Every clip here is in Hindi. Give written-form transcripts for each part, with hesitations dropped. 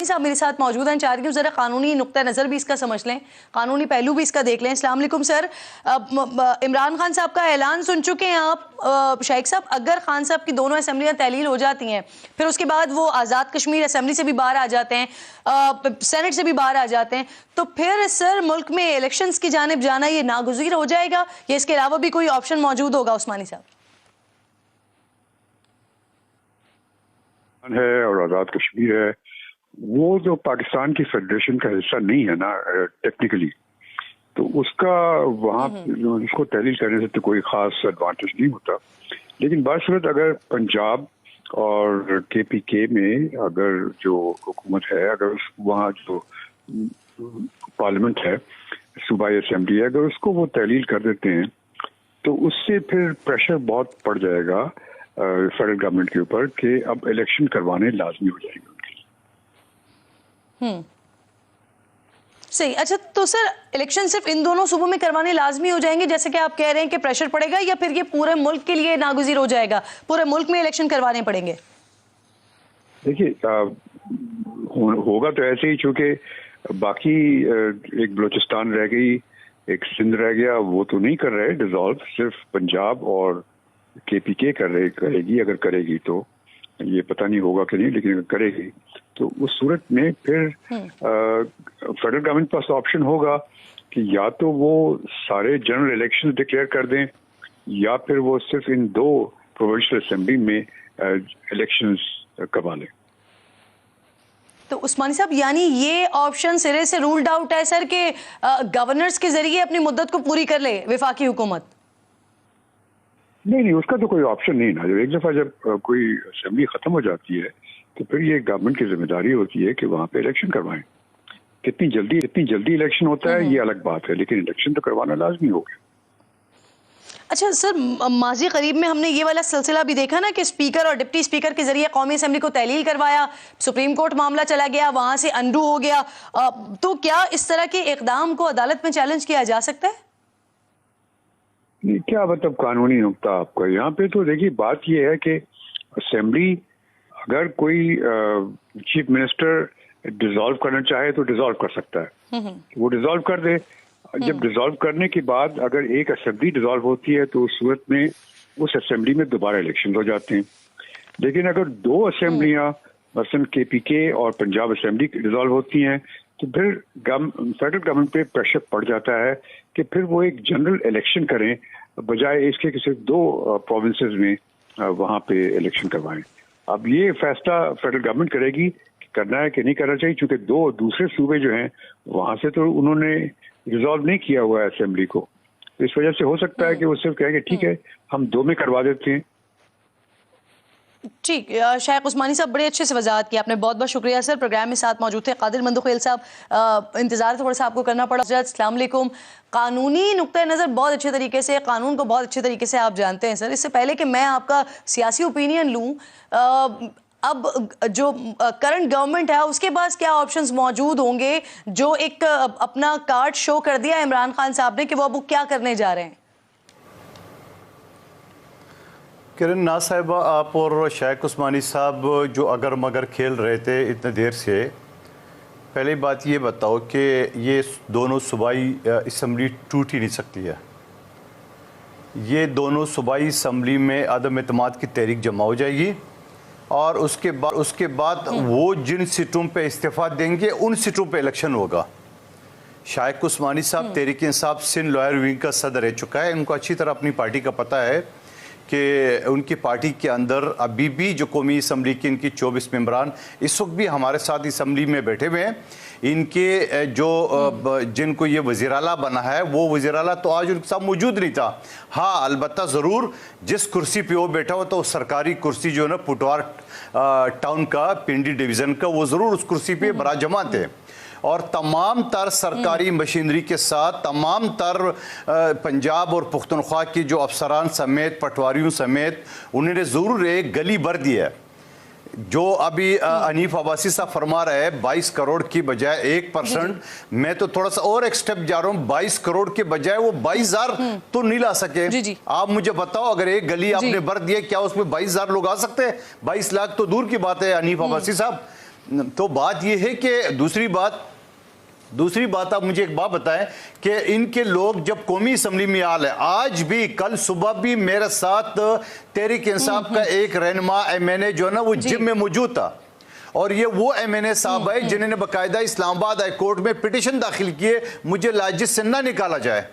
साहब मेरे साथ मौजूद हैं, चाह रही हूँ जरा कानूनी नुक्ता नज़र भी इसका समझ लें, कानूनी पहलू भी इसका देख लें। अस्सलाम वालेकुम सर, इमरान खान साहब का ऐलान सुन चुके हैं आप शाइक साहब? अगर खान साहब की दोनों असेंबलियां तहलील हो जाती हैं, फिर उसके बाद वो आज़ाद कश्मीर असेंबली से भी बाहर आ जाते हैं, सेनेट से भी बाहर आ जाते हैं, तो फिर सर मुल्क में इलेक्शंस की जानिब जाना ये नागुज़ीर हो जाएगा या इसके अलावा भी कोई ऑप्शन मौजूद होगा उस्मानी साहब? है और आज़ाद कश्मीर है, वो जो पाकिस्तान की फेडरेशन का हिस्सा नहीं है ना टेक्निकली, तो उसका वहाँ उसको तहलील करने से तो कोई खास एडवांटेज नहीं होता। लेकिन बासूरत अगर पंजाब और KPK में अगर जो हुकूमत है, अगर वहाँ जो पार्लियामेंट है, सूबाई असेंबली है, अगर उसको वो तहलील कर देते हैं तो उससे फिर प्रेशर बहुत पड़ जाएगा फेडरल गवर्नमेंट के ऊपर कि अब इलेक्शन करवाने लाजमी हो जाएंगे उनके लिए। सही। अच्छा, तो सर इलेक्शन सिर्फ इन दोनों सूबों में करवाने लाजमी हो जाएंगे जैसे कि आप कह रहे हैं कि प्रेशर पड़ेगा, या फिर ये पूरे मुल्क के लिए नागुज़ीर हो जाएगा, पूरे मुल्क में इलेक्शन करवाने पड़ेंगे? देखिए, होगा तो ऐसे ही, चूंकि बाकी एक बलूचिस्तान रह गई, एक सिंध रह गया, वो तो नहीं कर रहे डिसॉल्व, सिर्फ पंजाब और KPK करेगी। अगर करेगी तो ये पता नहीं होगा कि नहीं, लेकिन अगर करेगी तो उस सूरत में फिर फेडरल गवर्नमेंट पास ऑप्शन होगा कि या तो वो सारे जनरल इलेक्शन डिक्लेयर कर दें, या फिर वो सिर्फ इन 2 प्रोविंशियल असेंबली में इलेक्शंस करवा लें। तो उस्मानी साहब, यानी ये ऑप्शन सिरे से रूल्ड आउट है सर कि गवर्नर्स के जरिए अपनी मुद्दत को पूरी कर ले वफाकी हुकूमत? नहीं, उसका तो कोई ऑप्शन नहीं ना। जब एक दफा जब कोई असेंबली खत्म हो जाती है तो फिर ये गवर्नमेंट की जिम्मेदारी होती है कि वहां पे इलेक्शन करवाएं। कितनी जल्दी इलेक्शन होता है ये अलग बात है, लेकिन इलेक्शन तो करवाना लाजमी हो गया। अच्छा सर, माजी करीब में हमने ये वाला सिलसिला भी देखा ना कि स्पीकर और डिप्टी स्पीकर के जरिए कौमी असेंबली को तहलील करवाया, सुप्रीम कोर्ट मामला चला गया, वहां से अंडू हो गया। तो क्या इस तरह के इकदाम को अदालत में चैलेंज किया जा सकता है? नहीं, क्या मतलब कानूनी नुक्ता आपका यहाँ पे? तो देखिए, बात ये है कि असेंबली, अगर कोई चीफ मिनिस्टर डिसॉल्व करना चाहे तो डिसॉल्व कर सकता है, वो डिसॉल्व कर दे। जब डिसॉल्व करने के बाद अगर एक असेंबली डिसॉल्व होती है तो उस सूरत में उस असेंबली में दोबारा इलेक्शन हो जाते हैं। लेकिन अगर 2 असेंबलियां मसलन KPK और पंजाब असेंबली डिसॉल्व होती हैं तो फिर फेडरल गवर्नमेंट पे प्रेशर पड़ जाता है कि फिर वो एक जनरल इलेक्शन करें, बजाय इसके कि सिर्फ 2 प्रोविंसेस में वहाँ पे इलेक्शन करवाएं। अब ये फैसला फेडरल गवर्नमेंट करेगी कि करना है कि नहीं करना चाहिए, क्योंकि 2 दूसरे सूबे जो हैं वहाँ से तो उन्होंने रिजॉल्व नहीं किया हुआ है असेंबली को। इस वजह से हो सकता है कि वो सिर्फ कहेंगे ठीक है हम 2 में करवा देते हैं। ठीक, शाइख उस्मानी साहब बड़े अच्छे से वजाहत की आपने, बहुत बहुत शुक्रिया सर। प्रोग्राम में साथ मौजूद थे कादिर मंदुखेल साहब, इंतजार थोड़ा सा आपको करना पड़ा। अस्सलाम वालेकुम। कानूनी नुक्ता नज़र बहुत अच्छे तरीके से, कानून को बहुत अच्छे तरीके से आप जानते हैं सर। इससे पहले कि मैं आपका सियासी ओपिनियन लूँ, अब जो करंट गवर्नमेंट है उसके पास क्या ऑप्शंस मौजूद होंगे? जो एक अपना कार्ड शो कर दिया इमरान खान साहब ने कि वो अब क्या करने जा रहे हैं। किरण ना साहिबा, आप और शाइख उस्मानी साहब जो अगर मगर खेल रहे थे इतने देर से, पहली बात ये बताओ कि ये दोनों सूबाई असम्बली टूट ही नहीं सकती है। ये दोनों सूबाई असम्बली में अदम एतमाद की तहरीक जमा हो जाएगी और उसके बाद वो जिन सीटों पे इस्तीफ़ा देंगे उन सीटों पे इलेक्शन होगा। शाइख उस्मानी साहब तहरीक इंसाफ सिंध लॉयर विंग का सदर रह चुका है, उनको अच्छी तरह अपनी पार्टी का पता है कि उनकी पार्टी के अंदर अभी भी जो कौमी असम्बली के इनकी 24 मेंबरान इस वक्त भी हमारे साथ असम्बली में बैठे हुए हैं। इनके जो जिनको ये वज़ीर आला बना है वो वज़ीर आला तो आज उनके साथ मौजूद नहीं था। हाँ, अलबत्ता ज़रूर जिस कुर्सी पे वो बैठा हुआ तो सरकारी कुर्सी जो है ना पुटवार टाउन का पिंडी डिवीज़न का, वो ज़रूर उस कुर्सी पे बराजमा थे और तमाम तर सरकारी मशीनरी के साथ तमाम तर पंजाब और पुख्तनख्वा की जो अफसरान समेत पटवारियों समेत उन्होंने ज़रूर एक गली भर दी है। जो अभी अनीफ अब्बासी साहब फरमा रहे हैं 22 करोड़ की बजाय 1%, मैं तो थोड़ा सा और एक स्टेप जा रहा हूँ, 22 करोड़ के बजाय वो 22,000 तो नहीं ला सके। आप मुझे बताओ, अगर एक गली आपने भर दी है, क्या उसमें 22,000 लोग आ सकते हैं? 22 लाख तो दूर की बात है अनीफ अब्बासी साहब। तो बात यह है कि दूसरी बात आप मुझे एक बात बताएं कि इनके लोग जब कौमी असम्बली में आल है, आज भी कल सुबह भी मेरे साथ तहरीक इंसाफ का एक रहनुमा MNA जो है ना वो जिम में मौजूद था, और ये वो MNA साहब है जिन्होंने बाकायदा इस्लामाबाद हाई कोर्ट में पिटीशन दाखिल किए मुझे लाजिस से ना निकाला जाए।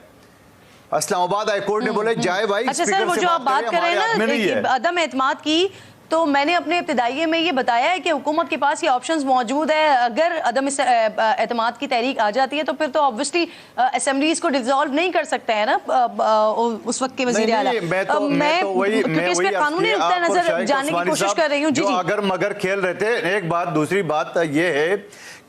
इस्लामाबाद हाई कोर्ट ने बोले जाए भाई। अच्छा सर, वो जो आप बात कर रहे हैं ना अदम एतमाद की, तो मैंने अपने इब्तिदाइये में ये बताया है कि हुकूमत के पास ये ऑप्शंस मौजूद है। अगर अदम एतमाद की तहरीक आ जाती है तो फिर तो ऑब्वियसली असेंबली इसको डिसॉल्व नहीं कर सकते हैं ना उस वक्त के वज़ीर आला। मैं क्योंकि इस पे कानूनी नुक्ता नजर जानने की कोशिश कर रही हूँ। जो अगर मगर खेल रहे थे। एक बात, दूसरी बात ये है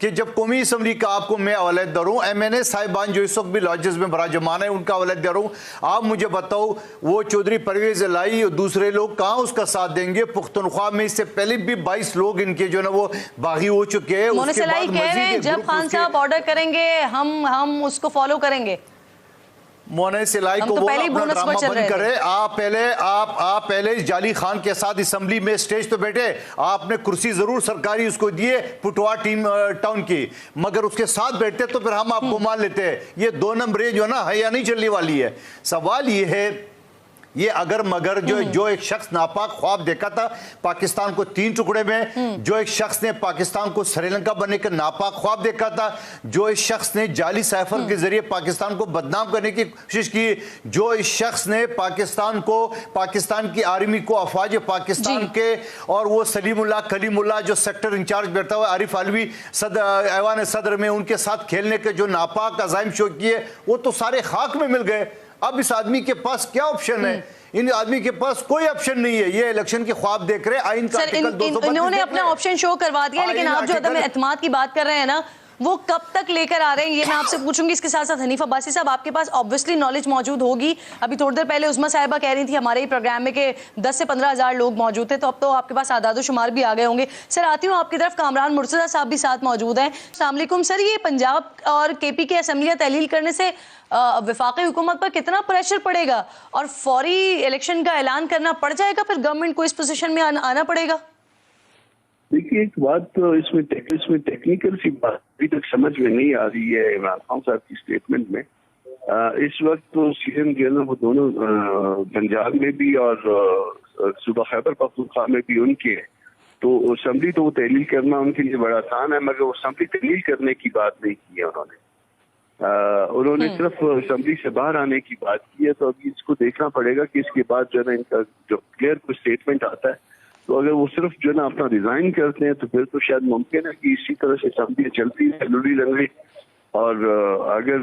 कि जब कौमी असम्बली का आपको मैं हवाले दे रहा हूँ, MNA साहिबान जो इस वक्त भी लॉजेस में बराजमान है उनका हवाले दे रहा हूँ, आप मुझे बताओ वो चौधरी परवेज इलाही और दूसरे लोग कहाँ उसका साथ देंगे? पुख्तनख्वा में इससे पहले भी 22 लोग इनके जो है ना वो बागी हो चुके हैं। उसके बाद कह रहे हैं जब खान साहब ऑर्डर करेंगे हम उसको फॉलो करेंगे। मोने सिलाई को वो अपना ड्रामा बंद करे। आप पहले इस जाली खान के साथ असेंबली में स्टेज पे बैठे, आपने कुर्सी जरूर सरकारी उसको दिए पुटवा टीम टाउन की, मगर उसके साथ बैठते तो फिर हम आपको मान लेते। ये 2 नंबरें जो है ना हया नहीं चलने वाली है। सवाल ये है, ये अगर मगर जो एक शख्स नापाक ख्वाब देखा था पाकिस्तान को 3 टुकड़े में, जो एक शख्स ने पाकिस्तान को श्रीलंका बनने का नापाक ख्वाब देखा था, जो इस शख्स ने जाली साइफर के जरिए पाकिस्तान को बदनाम करने की कोशिश की, जो इस शख्स ने पाकिस्तान की आर्मी को अफवाज पाकिस्तान के और वो सलीमुल्लाह कलीमुल्लाह जो सेक्टर इंचार्ज बैठा हुआ आरिफ अलवी ऐवान सदर में उनके साथ खेलने के जो नापाक अजाइम शो किए, वो तो सारे खाक में मिल गए। अब इस आदमी के पास क्या ऑप्शन है? इन आदमी के पास कोई ऑप्शन नहीं है। ये इलेक्शन के ख्वाब देख रहे हैं। आइन का इन्होंने अपना ऑप्शन शो करवा दिया, लेकिन आप जो अदम एतमाद की बात कर रहे हैं ना वो कब तक लेकर आ रहे हैं ये मैं आपसे पूछूंगी। इसके साथ साथ हनीफ अब्बासी साहब, आपके पास ऑब्वियसली नॉलेज मौजूद होगी। अभी थोड़ी देर पहले उस्मा साहिबा कह रही थी हमारे ही प्रोग्राम में कि 10 से 15 हज़ार लोग मौजूद थे, तो अब तो आपके पास आदाद शुमार भी आ गए होंगे। सर आती हूँ आपकी तरफ, कामरान मुर्तज़ा साहब भी साथ मौजूद हैं। अस्सलाम वालेकुम सर, ये पंजाब और KP की असम्बलियाँ तहलील करने से वफाकी हुकूमत पर कितना प्रेशर पड़ेगा और फौरी इलेक्शन का ऐलान करना पड़ जाएगा, फिर गवर्नमेंट को इस पोजीशन में आना पड़ेगा? देखिए, एक बात तो इसमें टेक्निकल सी बात अभी तक समझ में नहीं आ रही है इमरान खान साहब की स्टेटमेंट में। इस वक्त तो CM जो है ना वो दोनों पंजाब में भी और सूबा खैबर पख्तूनख्वा में भी उनके है, तो असम्बली तो वो तहलील करना उनके लिए बड़ा आसान है, मगर वो असम्बली तहलील करने की बात नहीं की है उन्होंने सिर्फ असम्बली से बाहर आने की बात की है। तो अभी इसको देखना पड़ेगा कि इसके बाद जो है ना इनका जो क्लियर कोई स्टेटमेंट आता है, तो अगर वो सिर्फ जो है ना अपना रिजाइन करते हैं तो फिर तो शायद मुमकिन है कि इसी तरह से असम्बलियाँ चलती है लड़ी लंगड़ी, और अगर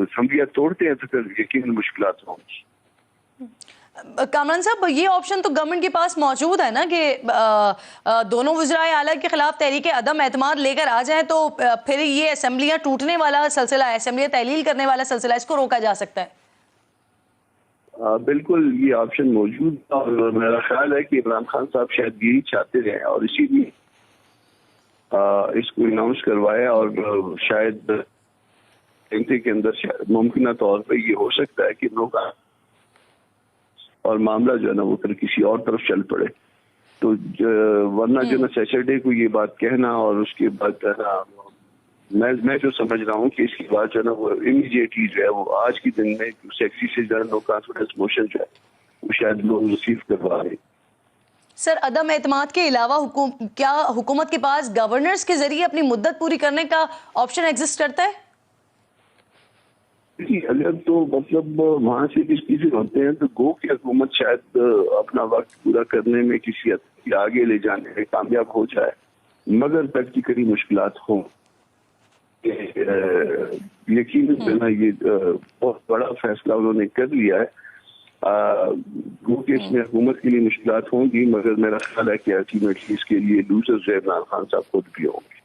असम्बलियाँ तोड़ते हैं तो फिर यकीन मुश्किलात होंगी। कामरान साहब, ये ऑप्शन तो गवर्नमेंट के पास मौजूद है ना कि दोनों वज़राए आला के खिलाफ तहरीक अदम एतमाद लेकर आ जाए तो फिर ये असम्बलियाँ टूटने वाला सिलसिला है, असम्बलियाँ तहलील करने वाला सिलसिला, इसको रोका जा सकता है। बिल्कुल ये ऑप्शन मौजूद है, और मेरा ख्याल है कि इमरान खान साहब शायद यही चाहते रहे और इसीलिए इसको अनाउंस करवाया, और शायद के अंदर मुमकिन तौर पर ये हो सकता है कि लोग और मामला जो है ना वो फिर किसी और तरफ चल पड़े। तो वरना जो ना सैटरडे को ये बात कहना और उसके बाद मैं जो समझ रहा हूँ कि इसकी बात जो है ना वो इमीडिएटली जो है वो आज के दिन में सेक्सी से जो है नो कॉन्फिडेंस मोशन जो है वो शायद लोग रिसीव करवा रहे। सर अदम एतमाद के अलावा क्या हुकूमत के पास गवर्नर्स के जरिए अपनी मुद्दत पूरी करने का ऑप्शन एग्जिस्ट करता है? अगर तो मतलब वहां से किसी से होते हैं तो गो की हुकूमत शायद अपना वक्त पूरा करने में किसी आगे ले जाने में कामयाब हो जाए, मगर प्रैक्टिकली मुश्किलात हों। यकीन ना ये बहुत बड़ा फैसला उन्होंने कर लिया है। गो के इसमें हुकूमत के लिए मुश्किलात होंगी, मगर मेरा ख्याल है कि अल्टीमेटली इसके लिए लूजर्स इमरान खान साहब खुद भी होंगे।